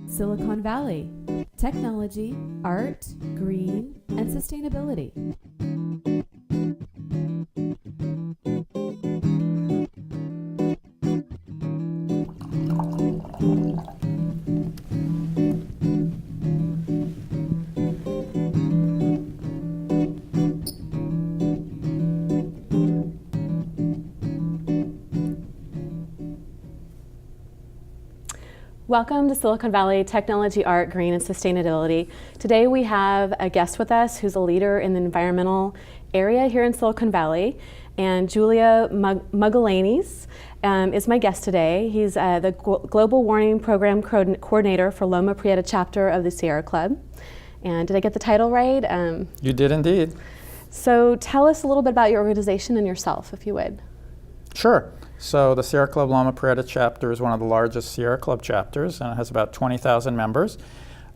Silicon Valley, technology, art, green, and sustainability. Welcome to Silicon Valley Technology, Art, Green, and Sustainability. Today we have a guest with us who's a leader in the environmental area here in Silicon Valley. And Julio Magalhaes is my guest today. He's the Global Warming Program Coordinator for Loma Prieta chapter of the Sierra Club. And did I get the title right? You did indeed. So tell us a little bit about your organization and yourself, if you would. Sure. So the Sierra Club Loma Prieta chapter is one of the largest Sierra Club chapters, and it has about 20,000 members.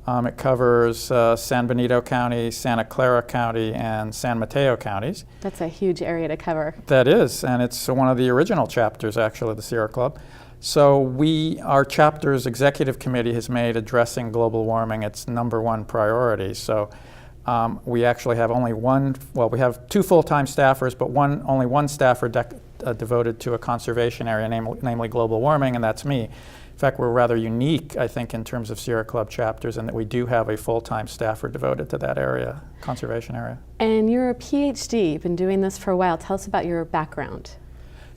It covers San Benito County, Santa Clara County, and San Mateo counties. That's a huge area to cover. That is, and it's one of the original chapters, actually, of the Sierra Club. So our chapter's executive committee has made addressing global warming its #1 priority. So we actually have we have 2 full-time staffers, but only one staffer devoted to a conservation area, namely global warming, and that's me. In fact, we're rather unique, I think, in terms of Sierra Club chapters, in that we do have a full-time staffer devoted to that area, conservation area. And you're a Ph.D. You've been doing this for a while. Tell us about your background.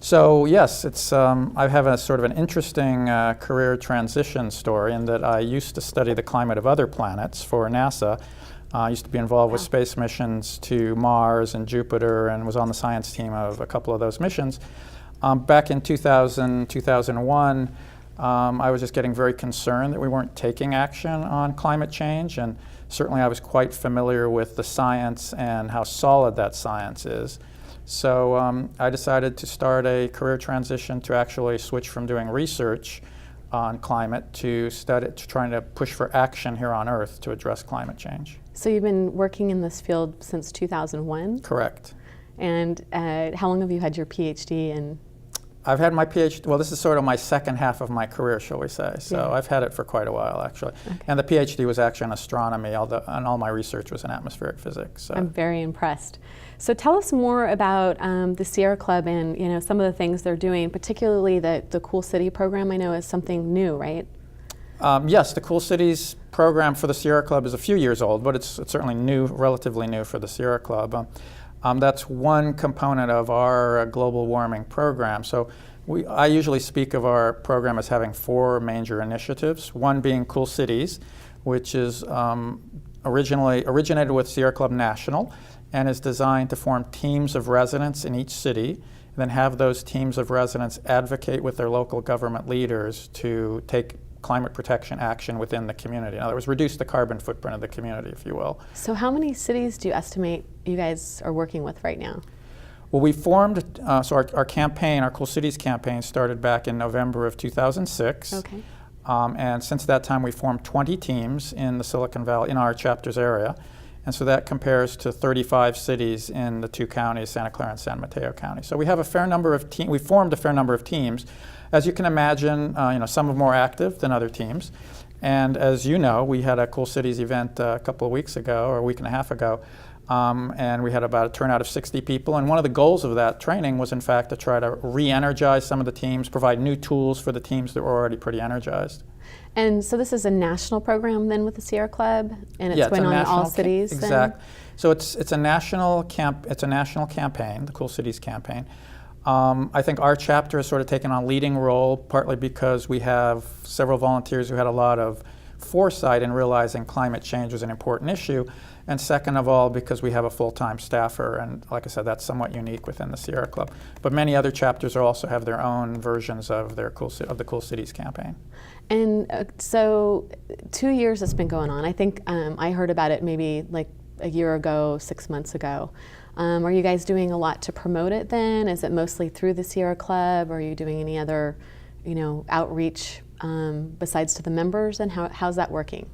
So yes, I have a sort of an interesting career transition story in that I used to study the climate of other planets for NASA. I used to be involved with space missions to Mars and Jupiter and was on the science team of a couple of those missions. Back in 2001, I was just getting very concerned that we weren't taking action on climate change, and certainly I was quite familiar with the science and how solid that science is. So I decided to start a career transition to actually switch from doing research on climate to trying to push for action here on Earth to address climate change. So you've been working in this field since 2001? Correct. And how long have you had your PhD in? I've had my PhD, well, this is sort of my second half of my career, shall we say. So yeah. I've had it for quite a while, actually. Okay. And the PhD was actually in astronomy, and all my research was in atmospheric physics. So. I'm very impressed. So tell us more about the Sierra Club and some of the things they're doing, particularly the Cool City program. I know is something new, right? Yes, the Cool Cities program for the Sierra Club is a few years old, but it's certainly new, relatively new for the Sierra Club. That's one component of our global warming program. So I usually speak of our program as having 4 major initiatives, one being Cool Cities, which is originated with Sierra Club National and is designed to form teams of residents in each city, and then have those teams of residents advocate with their local government leaders to take climate protection action within the community. In other words, reduce the carbon footprint of the community, if you will. So how many cities do you estimate you guys are working with right now? Well, we formed, so our campaign, our Cool Cities campaign, started back in November of 2006. Okay. And since that time, we formed 20 teams in the Silicon Valley, in our chapter's area. And so that compares to 35 cities in the 2 counties, Santa Clara and San Mateo County. So we have a fair number of we formed a fair number of teams. As you can imagine, some are more active than other teams. And as you know, we had a Cool Cities event a couple of weeks ago, or a week and a half ago, and we had about a turnout of 60 people. And one of the goals of that training was, in fact, to try to re-energize some of the teams, provide new tools for the teams that were already pretty energized. And so this is a national program then with the Sierra Club, and it's going on in all cities. Exactly. So it's a national campaign, the Cool Cities campaign. I think our chapter has sort of taken on a leading role, partly because we have several volunteers who had a lot of foresight in realizing climate change was an important issue, and second of all, because we have a full-time staffer, and like I said, that's somewhat unique within the Sierra Club. But many other chapters also have their own versions of the Cool Cities campaign. And so 2 years it's been going on. I think I heard about it maybe like a year ago, 6 months ago. Are you guys doing a lot to promote it then? Is it mostly through the Sierra Club? Or are you doing any other, outreach besides to the members? And how's that working?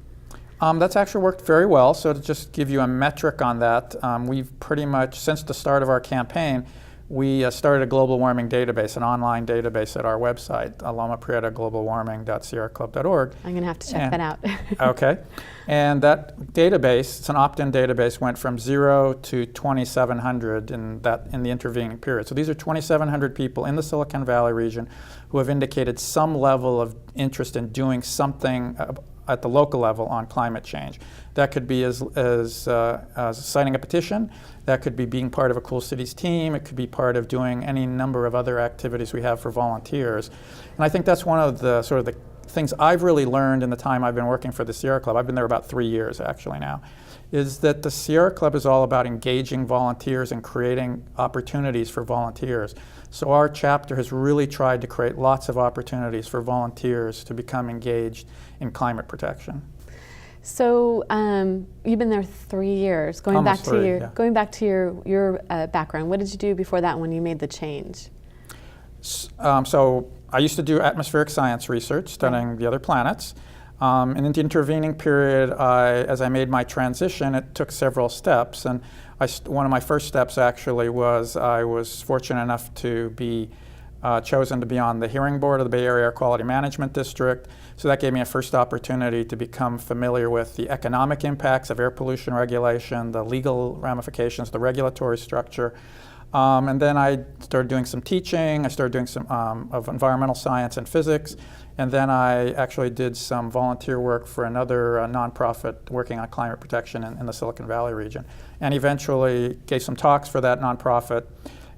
That's actually worked very well. So to just give you a metric on that, we've pretty much, since the start of our campaign, we started a global warming database, an online database at our website, Loma Prieta globalwarming.sierraclub.org. I'm going to have to check that out. Okay. And that database, it's an opt-in database, went from 0 to 2,700 in the intervening period. So these are 2,700 people in the Silicon Valley region who have indicated some level of interest in doing something at the local level on climate change. That could be as signing a petition. That could be being part of a Cool Cities team. It could be part of doing any number of other activities we have for volunteers. And I think that's one of the sort of the things I've really learned in the time I've been working for the Sierra Club. I've been there about 3 years actually now, is that the Sierra Club is all about engaging volunteers and creating opportunities for volunteers. So our chapter has really tried to create lots of opportunities for volunteers to become engaged in climate protection. So you've been there 3 years. Going back to your background, what did you do before that when you made the change? So I used to do atmospheric science research, studying the other planets. And in the intervening period, as I made my transition, it took several steps. And one of my first steps actually was I was fortunate enough to be chosen to be on the hearing board of the Bay Area Air Quality Management District. So that gave me a first opportunity to become familiar with the economic impacts of air pollution regulation, the legal ramifications, the regulatory structure. And then I started doing some teaching. I started doing some of environmental science and physics. And then I actually did some volunteer work for another nonprofit working on climate protection in the Silicon Valley region. And eventually gave some talks for that nonprofit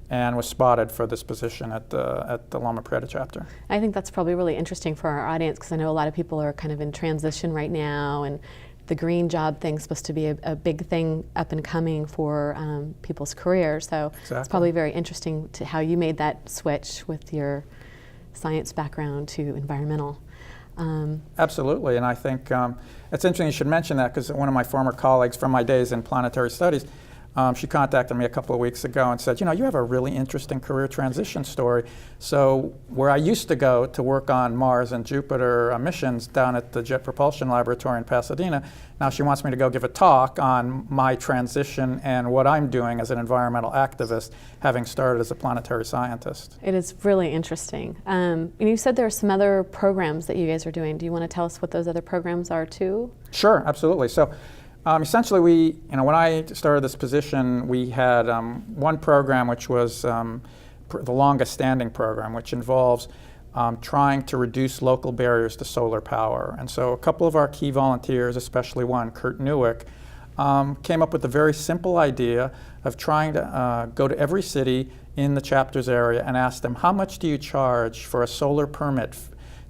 and was spotted for this position at the Loma Prieta chapter. I think that's probably really interesting for our audience because I know a lot of people are kind of in transition right now, and the green job thing's supposed to be a big thing up and coming for people's careers. So It's probably very interesting to how you made that switch with your science background to environmental. Absolutely, and I think it's interesting you should mention that because one of my former colleagues from my days in planetary studies, she contacted me a couple of weeks ago and said, you know, you have a really interesting career transition story. So where I used to go to work on Mars and Jupiter missions down at the Jet Propulsion Laboratory in Pasadena, now she wants me to go give a talk on my transition and what I'm doing as an environmental activist, having started as a planetary scientist. It is really interesting. And you said there are some other programs that you guys are doing. Do you want to tell us what those other programs are too? Sure, absolutely. So essentially, when I started this position, we had one program which was the longest standing program, which involves trying to reduce local barriers to solar power. And so a couple of our key volunteers, especially one, Kurt Newick, came up with a very simple idea of trying to go to every city in the chapter's area and ask them, how much do you charge for a solar permit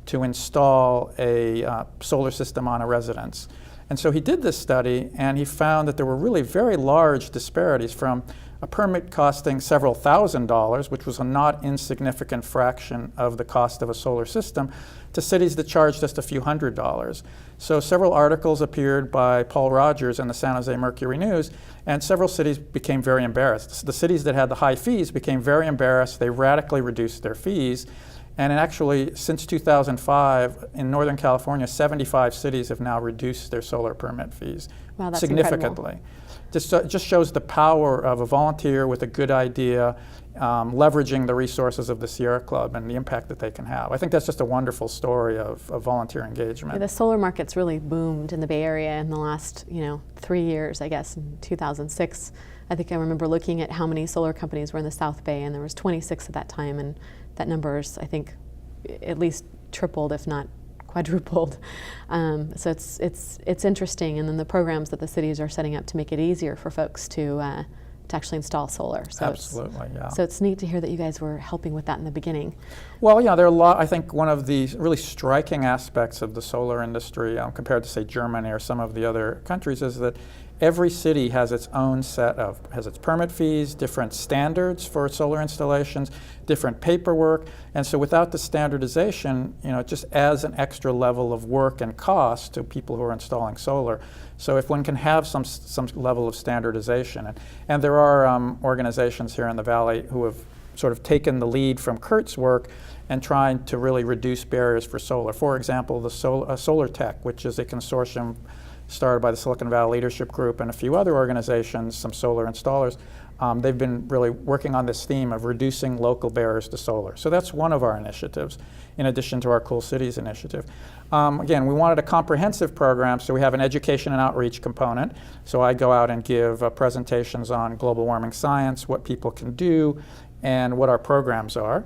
to install a solar system on a residence? And so he did this study, and he found that there were really very large disparities from a permit costing several $1,000s, which was a not insignificant fraction of the cost of a solar system, to cities that charged just a few $100s. So several articles appeared by Paul Rogers in the San Jose Mercury News, and several cities became very embarrassed. The cities that had the high fees became very embarrassed. They radically reduced their fees. And actually, since 2005, in Northern California, 75 cities have now reduced their solar permit fees significantly. Just shows the power of a volunteer with a good idea, leveraging the resources of the Sierra Club and the impact that they can have. I think that's just a wonderful story of volunteer engagement. Yeah, the solar market's really boomed in the Bay Area in the last 3 years, I guess. In 2006, I think I remember looking at how many solar companies were in the South Bay, and there was 26 at that time, and that number's, I think, at least tripled, if not quadrupled. So it's interesting, and then the programs that the cities are setting up to make it easier for folks to actually install solar. So absolutely, yeah. So it's neat to hear that you guys were helping with that in the beginning. Well, yeah, there are a lot. I think one of the really striking aspects of the solar industry, compared to say Germany or some of the other countries, is that every city has its own has its permit fees, different standards for solar installations, different paperwork, and so without the standardization, it just adds an extra level of work and cost to people who are installing solar. So if one can have some level of standardization, and there are organizations here in the Valley who have sort of taken the lead from Kurt's work and trying to really reduce barriers for solar. For example, the Solar Tech, which is a consortium started by the Silicon Valley Leadership Group and a few other organizations, some solar installers, they've been really working on this theme of reducing local barriers to solar. So that's one of our initiatives, in addition to our Cool Cities initiative. Again, we wanted a comprehensive program, so we have an education and outreach component. So I go out and give presentations on global warming science, what people can do, and what our programs are.